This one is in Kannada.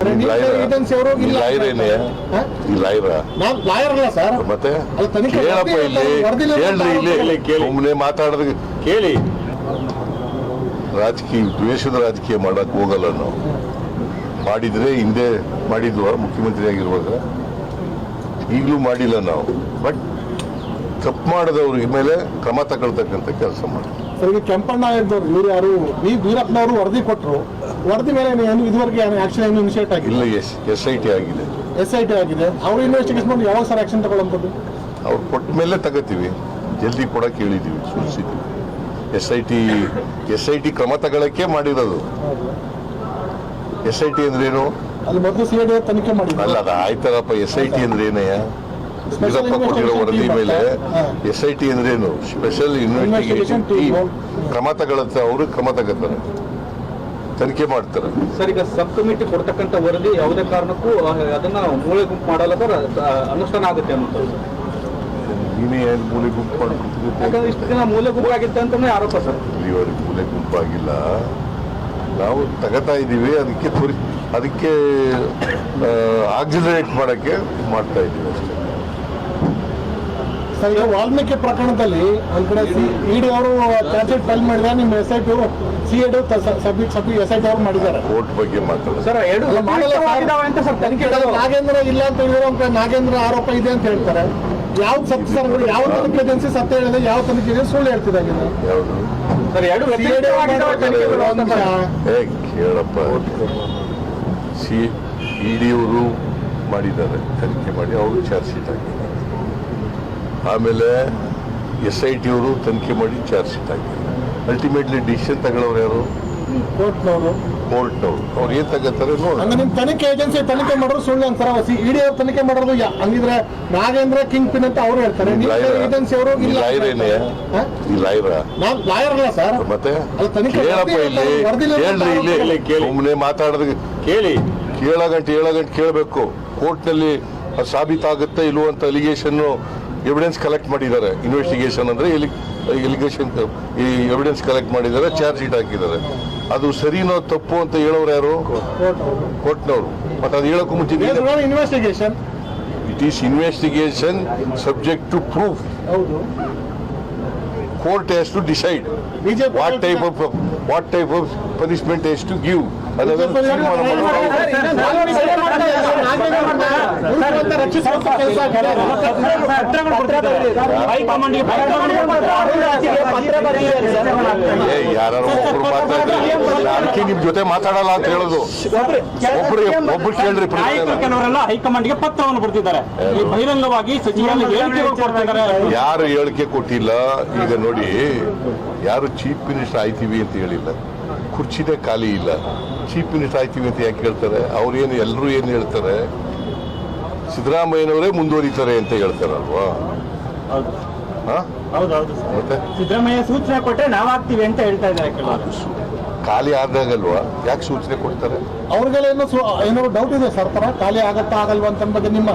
ಹೇಳ್ತಾರೆ. ಏಜೆನ್ಸಿ ಅವರು ಲಾಯರ್ ಅಲ್ಲ ಸರ್. ಮತ್ತೆ ಸುಮ್ಮನೆ ಮಾತಾಡೋದು ಕೇಳಿ. ರಾಜಕೀಯ ದ್ವೇಷದ ರಾಜಕೀಯ ಮಾಡಕ್ ಹೋಗಲ್ಲ ನಾವು. ಮಾಡಿದ್ರೆ ಹಿಂದೆ ಮಾಡಿದ್ವ ಮುಖ್ಯಮಂತ್ರಿ ಆಗಿರುವಾಗ, ಈಗಲೂ ಮಾಡಿಲ್ಲ ನಾವು. ಬಟ್ ತಪ್ಪು ಮಾಡದವ್ರ ಮೇಲೆ ಕ್ರಮ ತಗೊಳ್ತಕ್ಕಂಥ ಕೆಲಸ ಮಾಡಿ. ಸರ್, ಈಗ ಕೆಂಪಣ್ಣ ಇದ್ದವ್ರು ಇವ್ರು ಯಾರು ವೀರಪ್ಪನವರು ವರದಿ ಕೊಟ್ಟರು. ವರದಿ ಮೇಲೆ ಇದುವರೆಗೆ ಆಕ್ಷನ್ ಏನು ಇನಿಷಿಯೇಟ್ ಆಗಿಲ್ಲ. ಇಲ್ಲ, SIT ಆಗಿದೆ. SIT ಆಗಿದೆ. ಅವ್ರು ಇನ್ವೆಸ್ಟಿಗೇಷನ್ ಮಾಡಿ ಯಾವಾಗ ಸರ್ ಆಕ್ಷನ್ ತಗೊಳ್ಳೋದು? ಅವ್ರು ಕೊಟ್ಟ ಮೇಲೆ ತಗೋತೀವಿ. ಜಲ್ದಿ ಕೊಡಕ್ಕೆ ಹೇಳಿದೀವಿ, ಸೂಚಿಸಿದ್ವಿ. SIT ಕ್ರಮ ತಗೊಳಕ್ಕೆ ಮಾಡಿರೋದು. SIT ಅಂದ್ರೇನು? ಅಲ್ಲಿ ಮೊದಲು CID ತನಿಖೆ ಮಾಡಿ ಅಲ್ಲ, ಅದು ಆಯ್ತಾರಪ್ಪ. SIT ಅಂದ್ರೆ ಏನಯ್ಯ? ವೀರಪ್ಪ ಕೊಟ್ಟಿರೋ ವರದಿ ಮೇಲೆ SIT ಅಂದ್ರೇನು? ಸ್ಪೆಷಲ್ ಇನ್ವೆಸ್ಟಿಗೇಷನ್ ಟೀಮ್ ಕ್ರಮ ತಗೊಳುತ್ತೆ. ಅವರು ಕ್ರಮ ತಗೋತಾರೆ, ತನಿಖೆ ಮಾಡ್ತಾರೆ. ಸರ್, ಈಗ ಸಬ್ ಕಮಿಟಿ ಕೊಡ್ತಕ್ಕಂಥ ವರದಿ ಯಾವುದೇ ಕಾರಣಕ್ಕೂ ಅದನ್ನ ಮೂಲೆ ಗುಂಪು ಮಾಡಲ್ಲ ಸರ್, ಅನುಷ್ಠಾನ ಆಗುತ್ತೆ ಅನ್ನೋದು. ನೀನೇ ಮೂಲೆ ಗುಂಪು ಮಾಡ್ಕೊಡ್ತಿದ್ದೆ? ಯಾಕಂದ್ರೆ ಇಷ್ಟು ದಿನ ಮೂಲೆ ಗುಂಪು ಆಗಿತ್ತು ಅಂತಾನೆ ಆರೋಪ ಸರ್. ಇಲ್ಲಿವರೆಗೆ ಮೂಲೆ ಗುಂಪಾಗಿಲ್ಲ. ನಾವು ತಗೋತಾ ಇದ್ದೀವಿ. ಅದಕ್ಕೆ ಆಕ್ಸಿಲರೇಟ್ ಮಾಡಕ್ಕೆ ಮಾಡ್ತಾ ಇದ್ದೀವಿ ಅಷ್ಟೇ. ಸರ್, ಈಗ ವಾಲ್ಮೀಕಿ ಪ್ರಕರಣದಲ್ಲಿ ಒಂದ್ ಕಡೆ ED ಅವರು ಚಾರ್ಜ್ ಶೀಟ್ ಫೈಲ್ ಮಾಡಿದ್ದಾರೆ. ನಿಮ್ಮ SIT CID SIT ಅವರು ಮಾಡಿದ್ದಾರೆ. ಕೋರ್ಟ್ ಬಗ್ಗೆ ಮಾತಾಡೋದು ಸರ್, ನಾಗೇಂದ್ರ ಇಲ್ಲ ಅಂತ ಹೇಳಿದ್ರೆ ನಾಗೇಂದ್ರ ಆರೋಪ ಇದೆ ಅಂತ ಹೇಳ್ತಾರೆ. ಯಾವ ಸತ್ಯ ಸರ್? ಯಾವ ತನಿಖೆ ಏಜೆನ್ಸಿ ಸತ್ಯ ಹೇಳಿದೆ, ಯಾವ ತನಿಖೆ ಏಜೆನ್ಸಿ ಸುಳ್ಳು ಹೇಳ್ತಿದ್ದಾರೆ? ಯಾವುದು ಕೇಳಪ್ಪ. ED ಅವರು ಮಾಡಿದ್ದಾರೆ, ತನಿಖೆ ಮಾಡಿ ಅವರು ಚಾರ್ಜ್ ಶೀಟ್ ಹಾಕಿದ್ದಾರೆ. ಆಮೇಲೆ SIT ಅವರು ತನಿಖೆ ಮಾಡಿ ಚಾರ್ಜ್ ಶೀಟ್ ಹಾಕಿದ್ದಾರೆ. ಅಲ್ಟಿಮೇಟ್ಲಿ ಡಿಸಿಷನ್ ತಗೊಳ್ಳೋರು ಯಾರು? ಕೋರ್ಟ್ನವರು. ಅವ್ರು ಏನ್ ತಗೋತಾರೆ ನೋಡಿ. ನಿಮ್ ತನಿಖೆ ಏಜೆನ್ಸಿ ತನಿಖೆ ಮಾಡೋರು ಸುಳ್ಳು ಅಂತಾರ. ED ಅವ್ರು ತನಿಖೆ ಮಾಡೋದು ಹಂಗಿದ್ರೆ ನಾಗೇಂದ್ರ ಕಿಂಗ್ ಪಿನ್ ಅಂತ ಅವ್ರು ಹೇಳ್ತಾರೆ. ಏಜೆನ್ಸಿ ಅವರು ಲಾಯರ್ ಅಲ್ಲ ಸರ್. ಮತ್ತೆ ತನಿಖೆ ಸುಮ್ಮನೆ ಮಾತಾಡೋದು ಕೇಳಿ. ಏಳ ಗಂಟೆ ಕೇಳಬೇಕು. ಕೋರ್ಟ್ನಲ್ಲಿ ಸಾಬೀತಾಗುತ್ತೆ ಇಲ್ವೋ ಅಂತ ಅಲಿಗೇಷನ್ ಎವಿಡೆನ್ಸ್ ಕಲೆಕ್ಟ್ ಮಾಡಿದ್ದಾರೆ. ಇನ್ವೆಸ್ಟಿಗೇಷನ್ ಅಂದ್ರೆ ಎಲಿಗೇಷನ್ ಎವಿಡೆನ್ಸ್ ಕಲೆಕ್ಟ್ ಮಾಡಿದ್ದಾರೆ, ಚಾರ್ಜ್ ಶೀಟ್ ಹಾಕಿದ್ದಾರೆ. ಅದು ಸರಿನೋ ತಪ್ಪು ಅಂತ ಹೇಳೋರು ಯಾರು? ಕೋರ್ಟ್ನವರು. ಮತ್ತೆ ಅದು ಹೇಳಕ್ಕೂ ಮುಂಚೆ investigation it is investigation subject to proof. Court has to decide what type of punishment has to give. ಯಾರು ಅದಕ್ಕೆ ನಿಮ್ ಜೊತೆ ಮಾತಾಡಲ್ಲ ಅಂತ ಹೇಳೋದು. ಒಬ್ರು ಕೇಳ್ರಿ. ಕೆಲವರೆಲ್ಲ ಹೈಕಮಾಂಡ್ಗೆ ಪತ್ರವನ್ನು ಬರ್ತಿದ್ದಾರೆ, ಬಹಿರಂಗವಾಗಿ ಯಾರು ಹೇಳಿಕೆ ಕೊಟ್ಟಿಲ್ಲ. ಈಗ ನೋಡಿ, ಯಾರು ಚೀಫ್ ಮಿನಿಸ್ಟರ್ ಆಯ್ತೀವಿ ಅಂತ ಹೇಳಿಲ್ಲ. ಕುರ್ಚಿನೇ ಖಾಲಿ ಇಲ್ಲ. ಚೀಫ್ ಮಿನಿಸ್ಟರ್ ಆಯ್ತೀವಿ ಅಂತ ಯಾಕೆ ಹೇಳ್ತಾರೆ? ಅವ್ರೇನು ಎಲ್ಲರೂ ಏನು ಹೇಳ್ತಾರೆ? ಸಿದ್ದರಾಮಯ್ಯನವರೇ ಮುಂದುವರಿತಾರೆ ಅಂತ ಹೇಳ್ತಾರಲ್ವಾ? ಮತ್ತೆ ಸಿದ್ದರಾಮಯ್ಯ ಸೂಚನೆ ಕೊಟ್ಟರೆ ನಾವಾಗ್ತೀವಿ ಅಂತ ಹೇಳ್ತಾ ಇದ್ದಾರೆ. ಖಾಲಿ ಆದಾಗಲ್ವಾ ಯಾಕೆ ಸೂಚನೆ ಕೊಡ್ತಾರೆ? ಅವ್ರಿಗೆಲ್ಲ ಏನೋ ಡೌಟ್ ಇದೆ ಸರ್ಕಾರ ಖಾಲಿ ಆಗತ್ತಾ ಆಗಲ್ವಾ ಅಂತ ಬಗ್ಗೆ ನಿಮ್ಮ